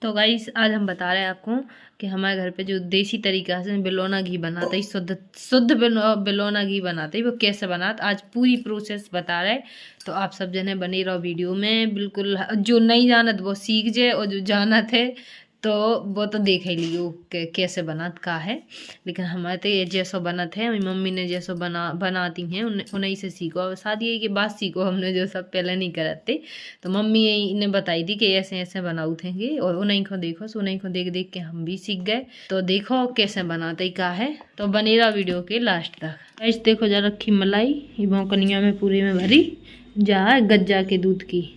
तो गाइस आज हम बता रहे हैं आपको कि हमारे घर पे जो देसी तरीका से बिलोना घी बनाता है, शुद्ध शुद्ध बिलोना घी बनाते हैं, वो कैसे बनाते आज पूरी प्रोसेस बता रहे हैं। तो आप सब जने बने रहो वीडियो में, बिल्कुल जो नहीं जानत वो सीख जाए और जो जानत है तो वो तो देख ही लियो कैसे बनत का है। लेकिन हमारे तो ये जैसो बनत है, मेरी मम्मी ने जैसो बनाती हैं उन्हीं से सीखो। और शादी के बाद सीखो, हमने जो सब पहले नहीं करते। तो मम्मी ने बताई थी कि ऐसे ऐसे बनाऊ थे, और उन्हीं को देखो, सो उन्हीं को देख देख के हम भी सीख गए। तो देखो कैसे बनाते का है, तो बने रहा वीडियो के लास्ट तक। ऐसे देखो जा रखी मलाई ये भौकनिया में पूरे में भरी जा गज्जा के दूध की।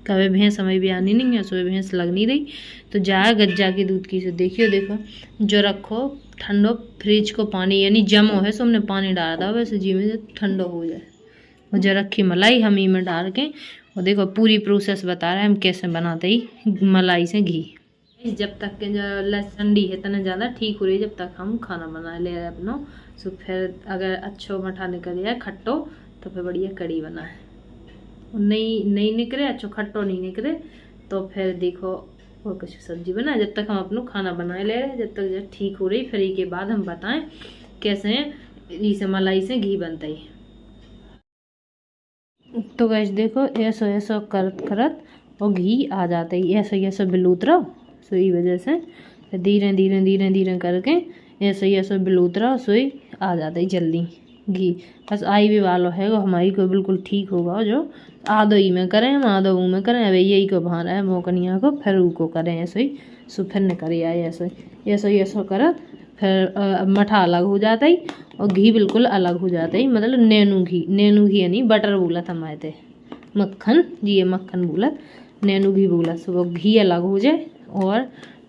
कभी भैंस हमें भी आनी नहीं है, सो भैंस लग नहीं रही, तो जा गज्जा के दूध की। से देखियो देखो जो रखो ठंडो फ्रिज को पानी यानी जमो है, सो हमने पानी डाला था वैसे जी में ठंडो हो जाए। और जो रखी मलाई हम ही में डाल के, और देखो पूरी प्रोसेस बता रहे हैं हम कैसे बनाते ही मलाई से घी। जब तक के जो ठंडी है तना ज़्यादा ठीक हो रही है, जब तक हम खाना बना ले रहे अपना। सो फिर अगर अच्छो मठा निकल जाए खट्टो तो फिर बढ़िया कड़ी बना है। नहीं नहीं निकले अच्छो खट्टो नहीं निकले तो फिर देखो और कुछ सब्जी बनाए। जब तक हम अपना खाना बनाए ले रहे, जब तक जब ठीक हो रही, फिर के बाद हम बताएं कैसे इसे मलाई से घी बनता है। तो गैस देखो ऐसा ऐसा करत करत और घी आ जाता है, ऐसा ऐसा बिलूत रहो। सो ई वजह से धीरे धीरे धीरे धीरे करके ऐसा ऐसा बिलूत रहो, सोई आ जाता है जल्दी घी। बस आई भी वालो है वो हमारी को बिल्कुल ठीक होगा। जो आधो ही में करें हम आधो मुँह में करें, अब यही को भाना है मोकनिया को, फिर को करें ऐसे ही। सो फिर न करिए ऐसे ऐसा ऐसा करत फिर मठा अलग हो जाता ही और घी बिल्कुल अलग हो जाता ही। मतलब नैनू घी यानी बटर बोला था मैं थे, मक्खन जी ये मक्खन बोला, नैनू घी बोला। सो वो घी अलग हो जाए और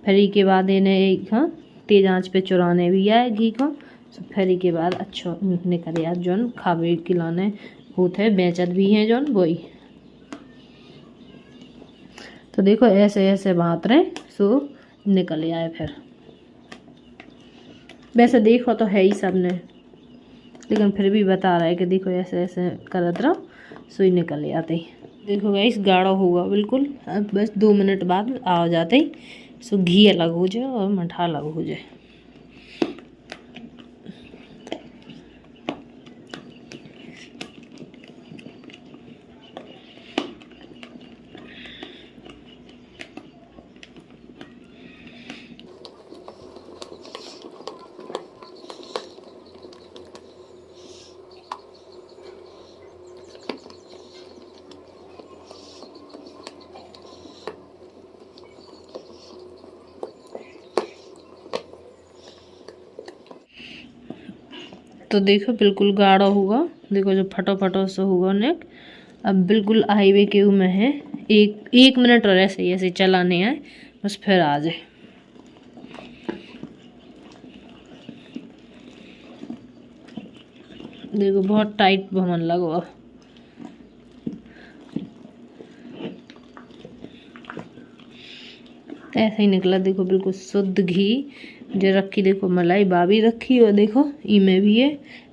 फिर के बाद इन्हें हाँ तेज आंच पे चुराने भी आए घी को। सो फिर के बाद अच्छा निकल यार जौन खावे खिलाने होते बेचत भी हैं जौन वही। तो देखो ऐसे ऐसे बात रहे सो निकल आए। फिर वैसे देखो तो है ही सब ने, लेकिन फिर भी बता रहा है कि देखो ऐसे ऐसे करत रहो सुई निकल आते ही। देखो गाइस गाढ़ा होगा बिल्कुल, अब बस 2 मिनट बाद आ जाते ही सो घी अलग हो जाए और मठा अलग हो जाए। तो देखो बिल्कुल गाढ़ा होगा, देखो जो फटो फटो से होगा नेक। अब बिल्कुल हाईवे के में है, एक मिनट और ऐसे ऐसे चलाने आए बस फिर आ जाए। देखो बहुत टाइट भवन लगवा, ऐसे ही निकला। देखो बिल्कुल शुद्ध घी जो रखी, देखो मलाई बाबी रखी और देखो इमे भी है।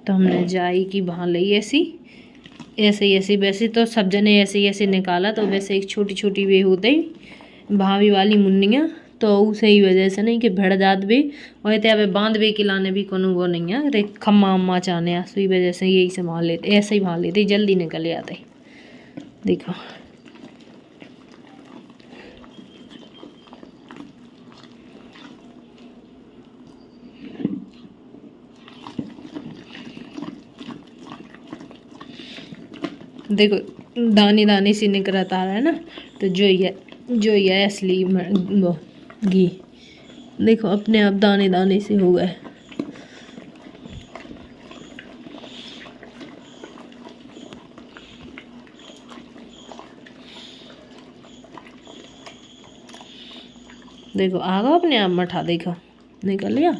तो हमने जाई की भां ली ऐसी ऐसे ऐसी, वैसे तो सब जने ऐसे ऐसे निकाला, तो वैसे एक छोटी छोटी वे होते ही भाभी वाली मुन्नियाँ, तो उसे ही वजह से नहीं कि भड़ जात भी और अब बांध बे के लाने भी कोनो वो नहीं है। अरे खम्मा अम्मा चाने उसी वजह से यही संभाल लेते, ऐसे ही भाल लेते जल्दी निकल आते। देखो देखो दाने दाने से निकलता आ रहा है ना, तो जो ये असली वो घी देखो अपने आप दाने दाने से हो गए। देखो आ गया अपने आप मठा, देखो निकल गया।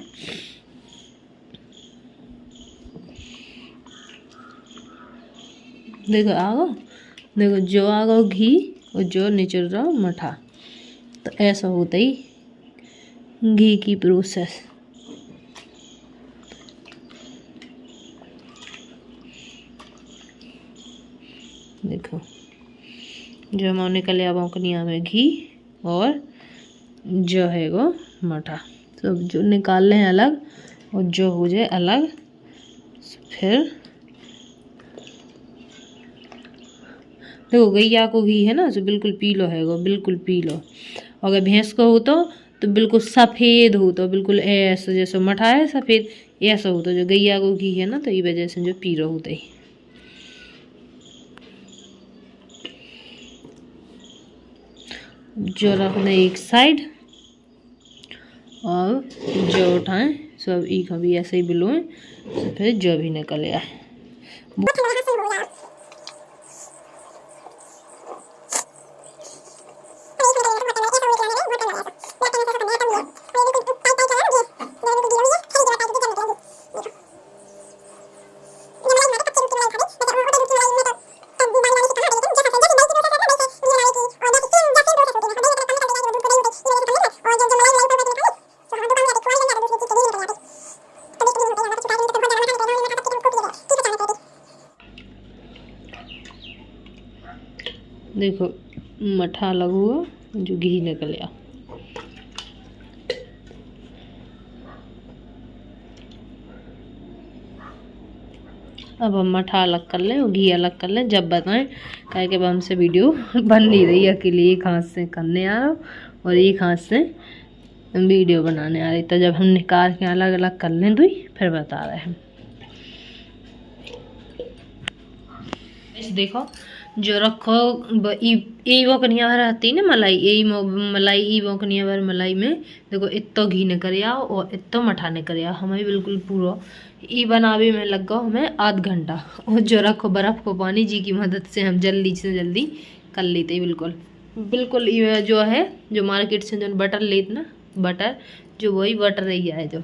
देखो आ गो, देखो जो आ गो घी और जो निचल रहा मठा। तो ऐसा होता ही घी की प्रोसेस। देखो जो हम निकल आवा कनिया में घी और जो है वो मठा सब जो निकाल लें अलग और जो हो जाए अलग। फिर देखो गैया को घी है ना जो बिल्कुल पीलो है वो, बिल्कुल पीलो। अगर भैंस को हो तो बिल्कुल सफ़ेद हो, तो बिल्कुल ऐसा जैसे मठा है सफ़ेद ऐसा हो। तो जो गैया को घी है ना तो ये वजह से जो पीलो होता है। जो रखना एक साइड और जो उठाएं सब एक भी ऐसे ही बिलोएं। तो फिर जो भी निकल आए देखो मठा अलग हुआ जो घी निकल आया। अब हम मठा अलग कर लें और घी अलग कर लें जब बताएं। क्या कि अब हमसे वीडियो बन नहीं रही, अकेले एक हाथ से करने आ रहा और एक हाथ से वीडियो बनाने आ रही। तो जब हम निकाल के अलग अलग कर लें तो फिर बता रहे हैं। देखो जो रखो यही वोकनिया भर आती ना मलाई, यही मलाई यही वोकनिया भर मलाई में देखो इतो घी ने कर आओ और इतो मठा ने कर आओ। हमें बिल्कुल पूरा ई बनावे में लग गया हमें आध घंटा। और जो रखो बर्फ़ को पानी जी की मदद से हम जल्दी से जल्दी कर लेते। बिल्कुल बिल्कुल जो है जो मार्केट से जो बटर लेते ना, बटर जो वही बटर रही है जो।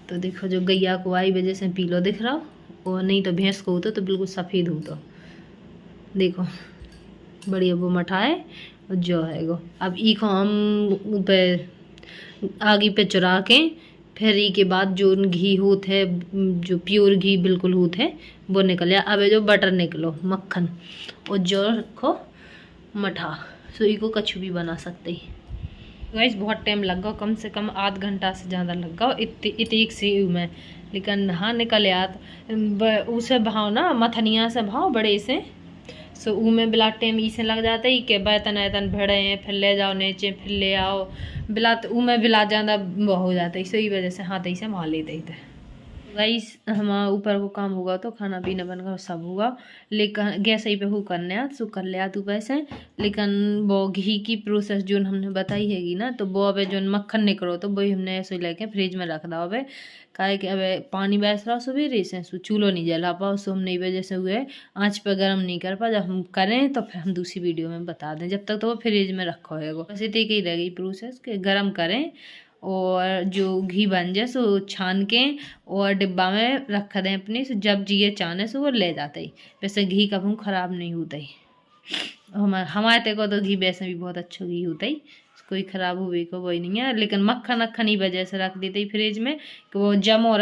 तो देखो जो गैया को आई वजह से पीलो दिख रहा और नहीं तो भैंस को होता तो बिल्कुल सफ़ेद होता। देखो बढ़िया वो मठा है और जो है वो। अब ई को हम पे आगे पे चुरा के फिर ई के बाद जो घी होत है जो प्योर घी बिल्कुल होत है वो निकल जाए। अब जो बटर निकलो मक्खन और जो रखो मठा सो ई को कछु भी बना सकते ही। गाइस बहुत टाइम लग गया, कम से कम आध घंटा से ज़्यादा लग गया इतनी सी में। लेकिन हाँ निकल आया उसे भाव ना मथनिया से भाव बड़े से सो ऊ में बिला टाइम इसे लग जाता ही के बैतन ऐतन भरे हैं फिर ले जाओ नीचे फिर ले आओ बिला तो ऊ में बिला ज़्यादा वो हो जाता है। इसी वजह से हाथ ऐसे मार लेते ही थे। गाइस हमारा ऊपर को काम होगा तो खाना पीना बनकर सब होगा। लेकिन गैस ही पे हो करने आ सो कर ले तू पैसे। लेकिन वो घी की प्रोसेस जो हमने बताई हैगी ना तो वो अब जो मक्खन निकलो तो वही हमने ऐसे लेके फ्रिज में रख दो। अब काहे कि अब पानी बैस रहा सवेरे से सो चूल्हो नहीं जला पाओ सो हम नहीं वजह से हुए आँच पर गर्म नहीं कर पा। जब हम करें तो फिर हम दूसरी वीडियो में बता दें। जब तक तो वो फ्रिज में रखा होगा बस इतनी ही रह गई प्रोसेस के गर्म करें और जो घी बन जाए सो छान के और डिब्बा में रख दें अपने से जब जिए चाने से वो ले जाते ही। वैसे घी कभी ख़राब नहीं होता ही। हमारे तक तो घी वैसे भी बहुत अच्छा घी होता ही, कोई ख़राब हुए को वही नहीं है। लेकिन मक्खन अक्खन ही वजह से रख देते ही फ्रिज में कि वो जम और